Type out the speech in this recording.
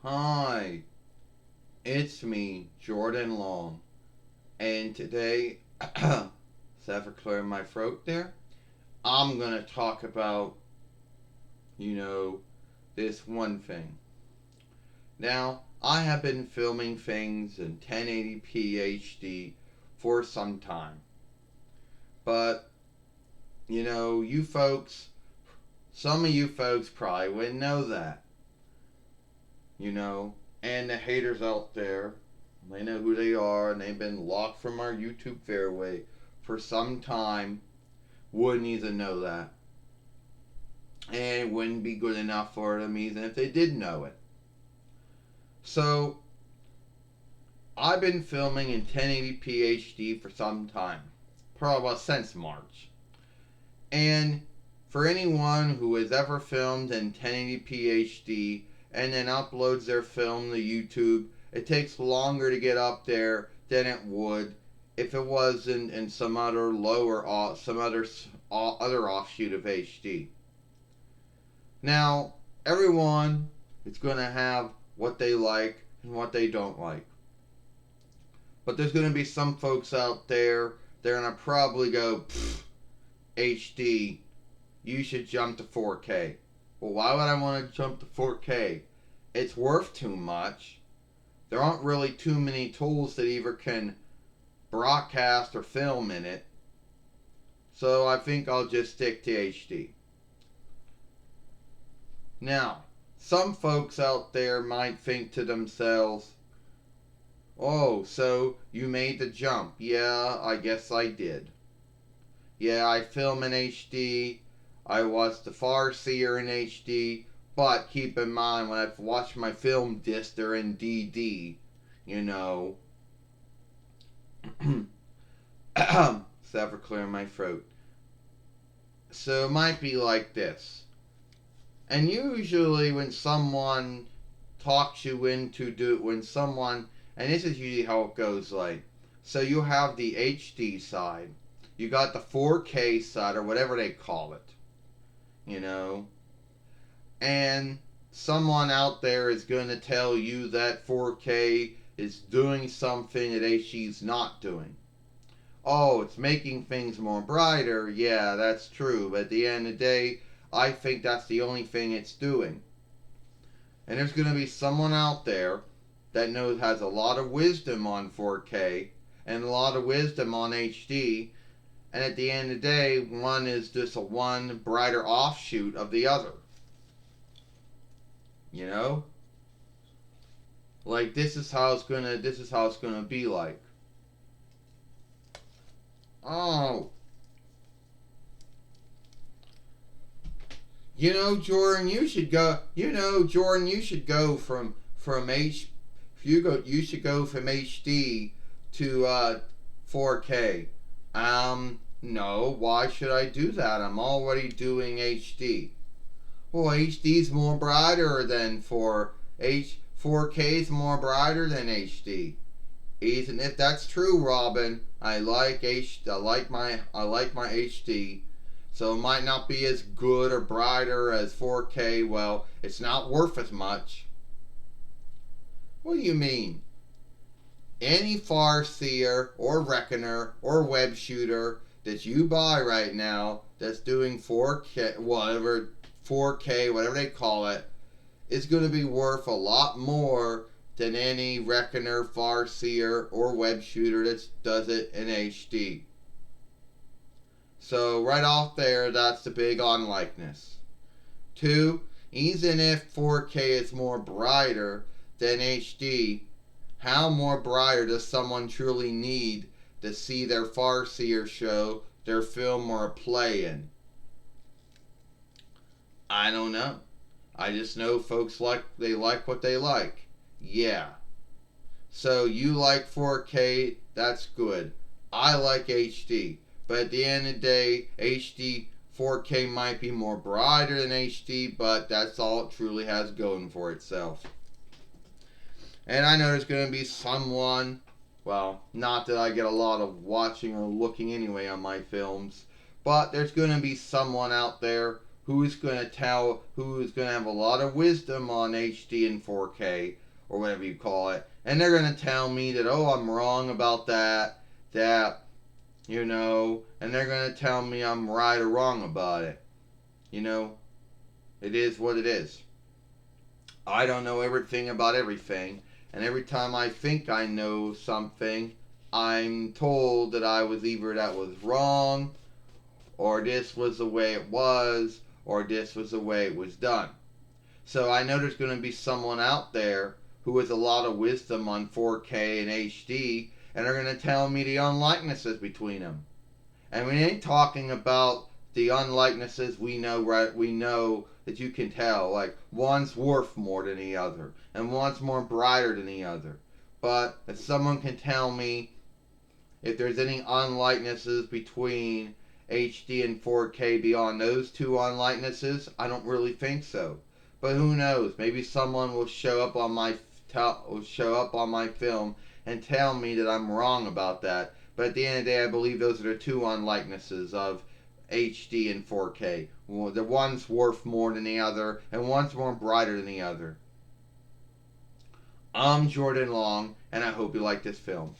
Hi, it's me, Jordan Long, and today, except for clearing my throat there, I'm gonna talk about, you know, this one thing. Now, I have been filming things in 1080p HD for some time, but, you folks, some of you folks probably wouldn't know that, you know, and the haters out there, they know who they are, and they've been locked from our YouTube fairway for some time. Wouldn't even know that. And it wouldn't be good enough for them even if they did know it. So, I've been filming in 1080p HD for some time. Probably since March. And for anyone who has ever filmed in 1080p HD and then uploads their film to YouTube, it takes longer to get up there than it would if it was in some other other offshoot of HD. Now, everyone is going to have what they like and what they don't like. But there's going to be some folks out there, they're going to probably go, HD, you should jump to 4K. Well, why would I want to jump to 4K? It's worth too much. There aren't really too many tools that either can broadcast or film in it. So I think I'll just stick to HD. Now, some folks out there might think to themselves, oh, so you made the jump. Yeah, I guess I did. Yeah, I film in HD. I watch the Farseer in HD. But keep in mind, when I've watched my film disc, they're in DD. You know. Except for clearing my throat. So it might be like this. And usually when someone talks you into when someone, and this is usually how it goes, like, so you have the HD side, you got the 4K side, or whatever they call it, you know, and someone out there is going to tell you that 4K is doing something that HD's not doing. Oh, it's making things more brighter. Yeah, that's true. But at the end of the day, I think that's the only thing it's doing. And there's going to be someone out there that has a lot of wisdom on 4K and a lot of wisdom on HD. And at the end of the day, one is just a one brighter offshoot of the other. You know? Like this is how it's gonna be like. Oh, Jordan, you should go. Jordan, you should go from H. If you should go from HD to 4K. No. Why should I do that? I'm already doing HD. Well, HD's more brighter than 4K's more brighter than HD. Even if that's true, Robin, I like my HD. So it might not be as good or brighter as 4K. Well, it's not worth as much. What do you mean? Any Farseer or Reckoner or Web Shooter that you buy right now that's doing 4K, whatever they call it, is going to be worth a lot more than any Reckoner, Farseer, or Web Shooter that does it in HD. So right off there, that's the big unlikeness. 2, even if 4K is more brighter than HD, how more brighter does someone truly need to see their Farseer show, their film, or a play in? I don't know. I just know folks like what they like. Yeah. So you like 4K, that's good. I like HD. But at the end of the day, HD 4K might be more brighter than HD, but that's all it truly has going for itself. And I know there's going to be someone, well, not that I get a lot of watching or looking anyway on my films, but there's going to be someone out there who's going to have a lot of wisdom on HD and 4K or whatever you call it, and they're going to tell me that, oh, I'm wrong about that, and they're going to tell me I'm right or wrong about it. It is what it is. I don't know everything about everything, and every time I think I know something, I'm told that that was wrong, or this was the way it was, or this was the way it was done. So I know there's going to be someone out there who has a lot of wisdom on 4K and HD, and they're going to tell me the unlikenesses between them. And we ain't talking about the unlikenesses we know, right? We know that you can tell, like one's worth more than the other, and one's more brighter than the other. But if someone can tell me if there's any unlikenesses between HD and 4K beyond those two unlikenesses, I don't really think so. But who knows? Maybe someone will show up on my film and tell me that I'm wrong about that. But at the end of the day, I believe those are the two unlikenesses of HD and 4K. Well, the one's worth more than the other, and one's more brighter than the other. I'm Jordan Long, and I hope you like this film.